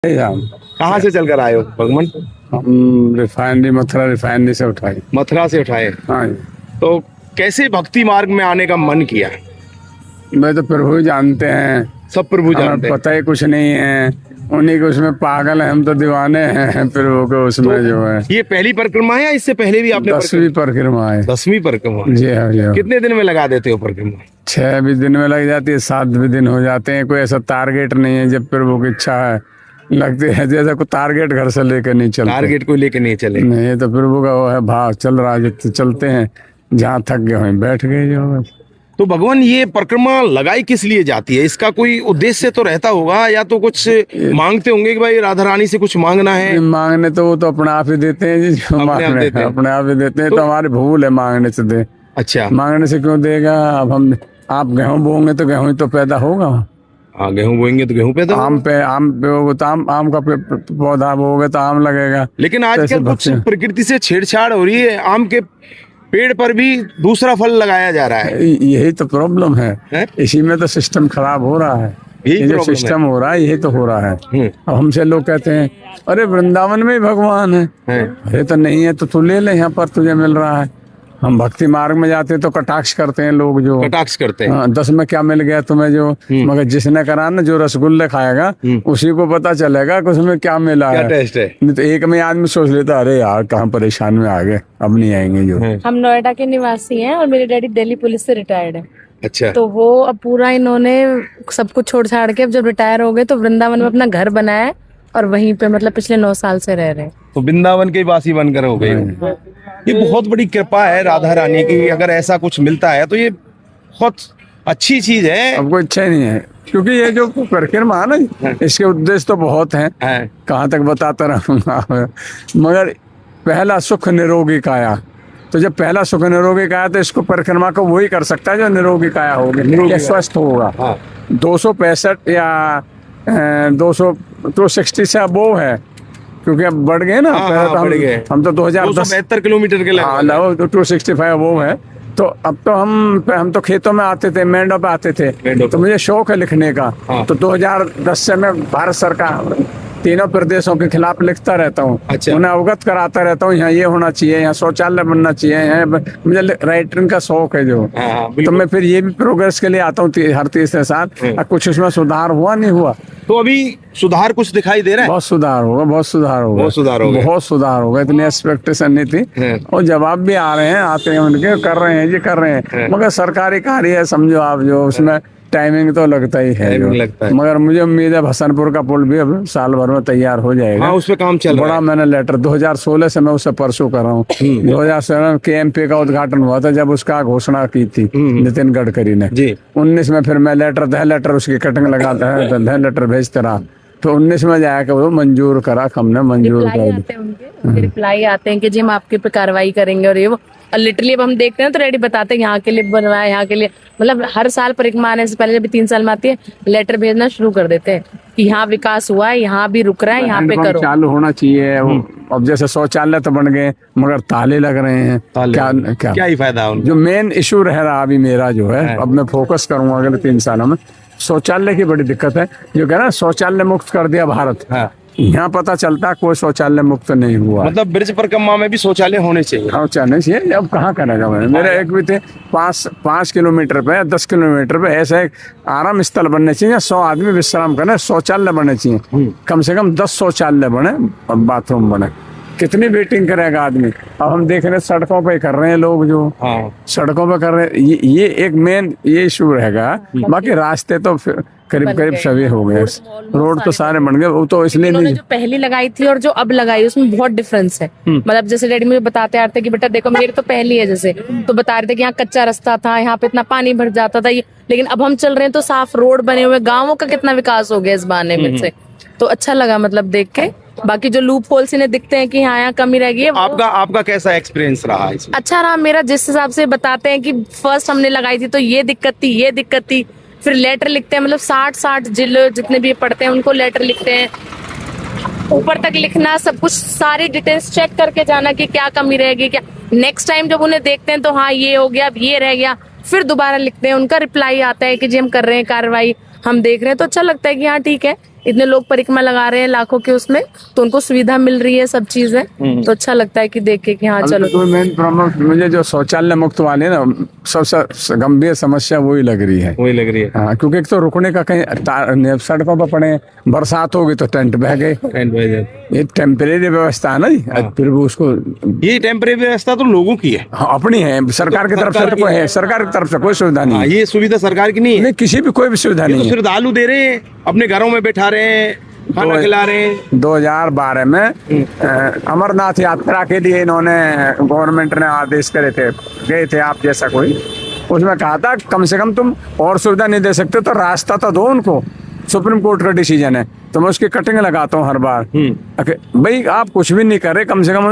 कहाँ से चलकर आए हो भगवान? हम रिफाइनरी मथुरा रिफाइनरी से उठाई। मथुरा से उठाए। हाँ जी। तो कैसे भक्ति मार्ग में आने का मन किया? मैं तो प्रभु ही जानते हैं, सब प्रभु हमें जानते हैं। पता ही कुछ नहीं है, उन्हीं के उसमें पागल है, हम तो दीवाने हैं प्रभु को उसमें तो जो है। ये पहली परिक्रमा है या इससे पहले भी आपने 10वीं परिक्रमा है। 10वीं परिक्रमा? जी हाँ जी हाँ। कितने दिन में लगा देते हो परिक्रमा? 6 भी दिन में लग जाती है, 7 भी दिन हो जाते हैं। कोई ऐसा टारगेट नहीं है, जब प्रभु की इच्छा है लगती है। जैसा कोई टारगेट घर से लेकर नहीं चलते। टारगेट को लेकर नहीं चले? नहीं, ये तो प्रभु का वो है भाव, चल रहा है जो चलते हैं, जहाँ थक गए वहीं बैठ गए जो बस। तो भगवान ये परिक्रमा लगाई किस लिए जाती है? इसका कोई उद्देश्य तो रहता होगा, या तो कुछ मांगते होंगे कि भाई राधा रानी से कुछ मांगना है? मांगने तो वो तो अपने आप ही देते हैं जी, जो मांगने अपने आप ही देते हैं। तो हमारी भूल है मांगने से दे। अच्छा, मांगने से क्यों देगा? अब हम आप गेहूं बोएंगे तो गेहूं ही तो पैदा होगा। हाँ, गेहूं बोएंगे तो गेहूं पैदा होगा। आम पे होगा तो आम का पौधा बोओगे तो आम लगेगा। लेकिन आजकल कुछ प्रकृति से छेड़छाड़ हो रही है, आम के पेड़ पर भी दूसरा फल लगाया जा रहा है। यही तो प्रॉब्लम है? इसी में तो सिस्टम खराब हो रहा है। ये जो सिस्टम हो रहा है यही तो हो रहा है। अब हमसे लोग कहते हैं अरे वृंदावन में भगवान है। अरे तो नहीं है तो तू ले ले, यहाँ पर तुझे मिल रहा है। हम भक्ति मार्ग में जाते हैं तो कटाक्ष करते हैं लोग, जो कटाक्ष करते हैं। 10 में क्या मिल गया तुम्हें जो, मगर जिसने करा ना, जो रसगुल्ले खाएगा उसी को पता चलेगा कि उसमें क्या मिला क्या है। टेस्ट है। नहीं तो एक में आदमी सोच लेता अरे यार कहाँ परेशान में आ गए, अब नहीं आएंगे जो। हम नोएडा के निवासी हैं और मेरे डैडी दिल्ली पुलिस से रिटायर्ड है। अच्छा। तो वो अब पूरा इन्होंने सब कुछ छोड़ छाड़ के अब जब रिटायर हो गए तो वृंदावन में अपना घर बनाया है और वहीं पे मतलब पिछले 9 साल से रह रहे हैं। तो वृंदावन के वासी बनकर हो गए। ये बहुत बड़ी कृपा है राधा रानी की। अगर ऐसा कुछ मिलता है तो ये बहुत अच्छी चीज है। अब कोई इच्छा ही नहीं है, क्योंकि ये जो परिक्रमा है ना, इसके उद्देश्य तो बहुत हैं। कहाँ तक बताता रहूंगा। मगर पहला सुख निरोगी काया, तो जब पहला सुख निरोगी काया तो इसको परिक्रमा को वही कर सकता है जो निरोगी काया होगी, स्वस्थ होगा। 265 या 260 से अब वो है, क्योंकि अब बढ़ गए ना। हम तो 2010 किलोमीटर के लगभग 265 वो है। तो अब तो हम तो खेतों में आते थे, मेंढों पे आते थे। तो मुझे शौक है लिखने का। तो 2010 से मैं भारत सरकार तीनों प्रदेशों के खिलाफ लिखता रहता हूँ। अच्छा। उन्हें अवगत कराता रहता हूँ, यहाँ ये होना चाहिए, यहाँ शौचालय बनना चाहिए, यहाँ मुझे राइटिंग का शौक है जो। तो मैं फिर ये भी प्रोग्रेस के लिए आता हूँ हर तीसरे साल। कुछ उसमें सुधार हुआ नहीं हुआ? तो अभी सुधार कुछ दिखाई दे रहा है? बहुत सुधार होगा, बहुत सुधार होगा, बहुत सुधार होगा, बहुत सुधार होगा। इतनी एक्सपेक्टेशन नहीं थी। और जवाब भी आ रहे हैं, आते हैं उनके, कर रहे हैं, ये कर रहे हैं। मगर सरकारी कार्य है, समझो आप, जो उसमें टाइमिंग तो लगता ही है, लगता है। मगर मुझे उम्मीद है हसनपुर का पुल भी अब साल भर में तैयार हो जाएगा। हाँ, उस पे काम चल रहा है। बड़ा मैंने लेटर 2016 से मैं उससे परसों कर रहा हूँ। 2016 KMP का उद्घाटन हुआ था, जब उसका घोषणा की थी नितिन गडकरी ने। 19 में फिर मैं लेटर उसकी कटिंग लगाता है, लेटर भेजते रहा। तो 19 में जाकर वो मंजूर करा, हमने मंजूर कर रिप्लाई आते हैं कि जी हम आपके पे कार्रवाई करेंगे और ये वो। और लिटरली अब हम देखते हैं तो रेडी बताते हैं यहाँ के लिए बनवाया, यहाँ के लिए, मतलब हर साल परिक्रमा आने से पहले जब 3 साल में आती है लेटर भेजना शुरू कर देते हैं कि यहाँ विकास हुआ है, यहाँ भी रुक रहा है, यहाँ पे करो। चालू होना चाहिए। अब जैसे शौचालय तो बन गए मगर ताले लग रहे हैं, क्या ही फायदा? जो मेन इशू रह रहा अभी मेरा जो है, अब मैं फोकस करूंगा अगले 3 सालों में, शौचालय की बड़ी दिक्कत है। जो कह रहा है शौचालय मुक्त कर दिया भारत, यहाँ पता चलता कोई शौचालय मुक्त नहीं हुआ। मतलब ब्रिज परिक्रमा में भी शौचालय होने चाहिए। शौचालय चाहिए। अब कहाँ करेगा मैं? मेरे एक भी थे 5 किलोमीटर पे, 10 किलोमीटर पे ऐसा एक आराम स्थल बनने चाहिए, 100 आदमी विश्राम करने, शौचालय बनने चाहिए। कम से कम 10 शौचालय बने और बाथरूम बने। कितनी वेटिंग करेगा आदमी? अब हम देख रहे हैं सड़कों पे कर रहे हैं लोग, जो सड़कों पे कर रहे हैं। ये एक मेन ये इशू रहेगा। बाकी रास्ते तो करीब सभी हो गए, रोड तो सारे बन गए। वो तो इसलिए नहीं, जो पहली लगाई थी और जो अब लगाई उसमें बहुत डिफरेंस है। मतलब जैसे डैडी मुझे बताते आ रहे थे कि बेटा देखो मेरी तो पहली है, जैसे तो बता रहे थे कि यहाँ कच्चा रास्ता था, यहाँ पे इतना पानी भर जाता था, ये लेकिन अब हम चल रहे हैं तो साफ रोड बने हुए, गाँवों का कितना विकास हो गया इस बहाने में से। तो अच्छा लगा मतलब देख के। बाकी जो लूप होल्स इन्हें दिखते हैं कि यहाँ कमी रह गई है। आपका कैसा एक्सपीरियंस रहा इसमें? अच्छा रहा मेरा, जिस हिसाब से बताते हैं कि फर्स्ट हमने लगाई थी तो ये दिक्कत थी, फिर लेटर लिखते हैं, मतलब 60 जिले जितने भी पढ़ते हैं उनको लेटर लिखते हैं, ऊपर तक लिखना, सब कुछ सारी डिटेल्स चेक करके जाना कि क्या कमी रहेगी, क्या नेक्स्ट टाइम जब उन्हें देखते हैं तो हाँ ये हो गया, अब ये रह गया, फिर दोबारा लिखते हैं, उनका रिप्लाई आता है कि जी हम कर रहे हैं कार्रवाई, हम देख रहे हैं। तो अच्छा लगता है कि हाँ ठीक है, इतने लोग परिक्रमा लगा रहे हैं लाखों के उसमें, तो उनको सुविधा मिल रही है, सब चीजें, तो अच्छा लगता है कि देख के कि हाँ चलो। तो मेन प्रॉब्लम मुझे जो शौचालय मुक्त वाले ना, सबसे गंभीर समस्या वही लग रही है। वही लग रही है। हाँ, क्योंकि एक तो रुकने का कहीं सड़कों पर पड़े, बरसात होगी तो टेंट बह गए। ये टेम्परेरी व्यवस्था है ना जी, फिर भी उसको, ये टेम्परेरी व्यवस्था तो लोगों की है। हाँ, अपनी है, सरकार की तरफ से तो कोई है, सरकार की तरफ से कोई सुविधा नहीं हाँ, है। ये सुविधा सरकार की नहीं है। नहीं, किसी भी कोई भी सुविधा ये तो नहीं है। श्रद्धालु दे रहे हैं, अपने घरों में बैठा रहे हैं, खाना खिला रहे हैं। 2012 में अमरनाथ यात्रा के लिए इन्होंने, गवर्नमेंट ने आदेश करे थे, गए थे आप जैसा कोई, उसमें कहा था कम से कम तुम और सुविधा नहीं दे सकते तो रास्ता तो दो उनको। सुप्रीम कोर्ट का डिसीजन है, तो मैं उसकी कटिंग लगाता हूँ हर बार। भाई आप कुछ भी नहीं कर रहे, कम से कम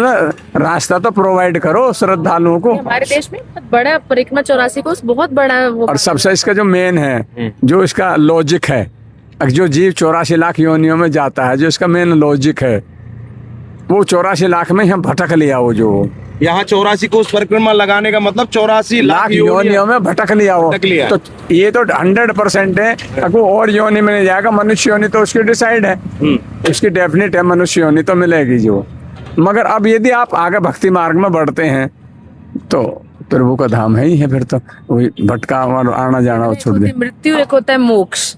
रास्ता तो प्रोवाइड करो श्रद्धालुओं को। हमारे देश में बहुत बड़ा परिक्रमा 84 कोस बहुत बड़ा वो, और सबसे इसका जो मेन है, जो इसका लॉजिक है, जो जीव 84 लाख योनियों में जाता है, जो इसका मेन लॉजिक है, वो 84 लाख में हम भटक लिया। वो जो यहाँ 84 कोस परिक्रमा लगाने का मतलब 84 लाख योनियों में भटक लिया वो। भटक लिया। तो ये तो 100% है। अगर और योनि में नहीं जाएगा, मनुष्य योनि तो उसकी डिसाइड है, उसकी डेफिनेट है, मनुष्य योनि तो मिलेगी जो। मगर अब यदि आप आगे भक्ति मार्ग में बढ़ते हैं तो प्रभु का धाम है ही है, फिर तो वही भटका और आना जाना छूट दे। मृत्यु एक होता है मोक्ष,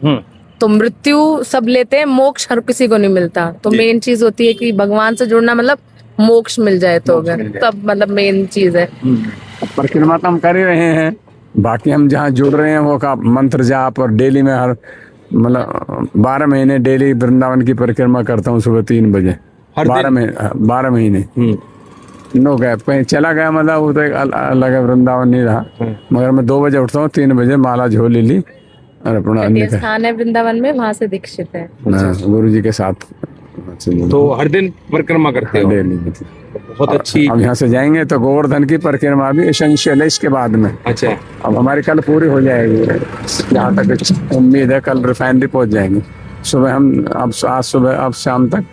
तो मृत्यु सब लेते हैं, मोक्ष हर किसी को नहीं मिलता। तो मेन चीज होती है कि भगवान से जुड़ना, मतलब मोक्ष मिल जाए तो अगर, तब मतलब मेन चीज है। परिक्रमा तो हम कर ही रहे हैं, बाकी हम जहाँ जुड़ रहे हैं वो का मंत्र जाप, और डेली में हर मतलब 12 महीने डेली वृंदावन की परिक्रमा करता हूँ सुबह 3 बजे। 12 महीने नो गैप, कहीं चला गया मतलब वो तो एक अलग है, वृंदावन नहीं रहा। मगर मैं 2 बजे उठता हूँ, 3 बजे माला झोली ली और अपना स्थान है वृंदावन में, वहां से दीक्षित है गुरु जी के साथ। तो हर दिन परिक्रमा करते हो? बहुत अच्छी। अब यहाँ से जाएंगे तो गोवर्धन की परिक्रमा भी एसेंशियल है इसके बाद में। अच्छा, अब हमारी कल पूरी हो जाएगी, जहाँ तक उम्मीद है कल रिफाइनरी पहुँच जाएंगे। सुबह हम अब आज सुबह अब शाम तक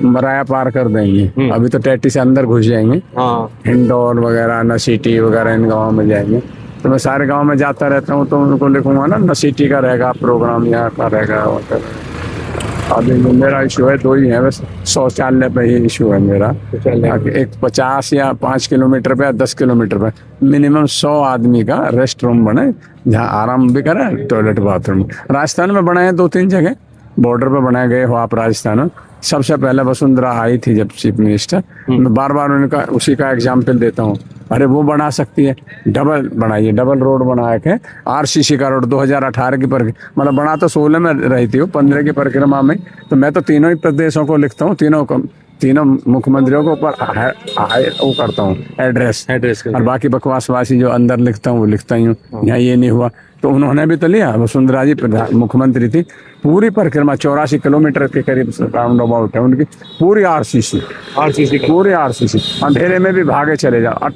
मराया पार कर देंगे। अभी तो टैटी से अंदर घुस जाएंगे, इंदौर वगैरह, नसीटी वगैरह, इन गाँव में जाएंगे। तो मैं सारे गांव में जाता रहता हूँ, तो उनको लिखूंगा ना, नसीटी का रहेगा प्रोग्राम, यहाँ का रहेगा। अभी मेरा इशू है 2 ही है बस, शौचालय पे ही इशू है मेरा। एक 50 या 5 किलोमीटर पे या 10 किलोमीटर पे मिनिमम 100 आदमी का रेस्ट रूम बने, जहाँ आराम भी करे, टॉयलेट बाथरूम। राजस्थान में बनाए 2-3 जगह, बॉर्डर पे बनाए गए हो आप राजस्थान में। सबसे पहले वसुंधरा आई थी जब चीफ मिनिस्टर, मैं बार बार उनका उसी का एग्जाम्पल देता हूँ, अरे वो बना सकती है, डबल बनाइए, डबल रोड बनाया के आरसीसी का रोड 2018 की मतलब बना तो 16 में रही थी वो, 15 की परिक्रमा में। तो मैं तो तीनों ही प्रदेशों को लिखता हूँ, तीनों मुख्यमंत्रियों को ऊपर वो करता हूँ एड्रेस, और बाकी बकवासवासी जो अंदर लिखता हूँ वो लिखता ही हूँ। यहाँ ये नहीं हुआ तो उन्होंने भी तो लिया, वसुंधरा जी मुख्यमंत्री थी, पूरी परिक्रमा 84 किलोमीटर के करीब राउंड अबाउट है उनकी, पूरी आरसीसी पूरी आरसीसी। अंधेरे में भी भागे चले जाओ।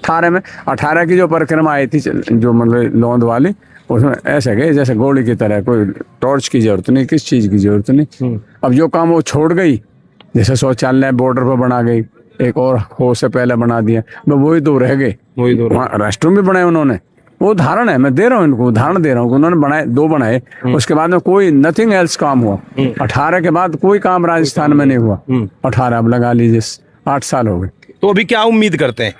18 की जो परिक्रमा आई थी, जो मतलब लौंद वाली, उसमें ऐसे गए जैसे गोली की तरह, कोई टॉर्च की जरूरत नहीं, किस चीज की जरूरत नहीं। अब जो काम वो छोड़ गई, जैसे शौचालय बॉर्डर पर बना गई, एक और हो से पहले बना दिया, वही 2 रह गए। रेस्टरूम भी बनाए उन्होंने, वो उदाहरण है, मैं दे रहा हूँ इनको, उदाहरण दे रहा हूँ। उन्होंने बनाए 2 बनाए, उसके बाद में कोई नथिंग एल्स काम हुआ। 18 के बाद कोई काम राजस्थान में नहीं हुआ। 18 अब लगा लीजिए 8 साल हो गए। तो अभी क्या उम्मीद करते हैं?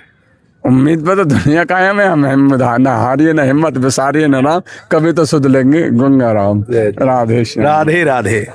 उम्मीद पर तो दुनिया कायम है, हम ना हारिए ना हिम्मत, विसारिए ना राम, कभी तो सुध लेंगे गंगा राम। राधे श्याम। राधे राधे।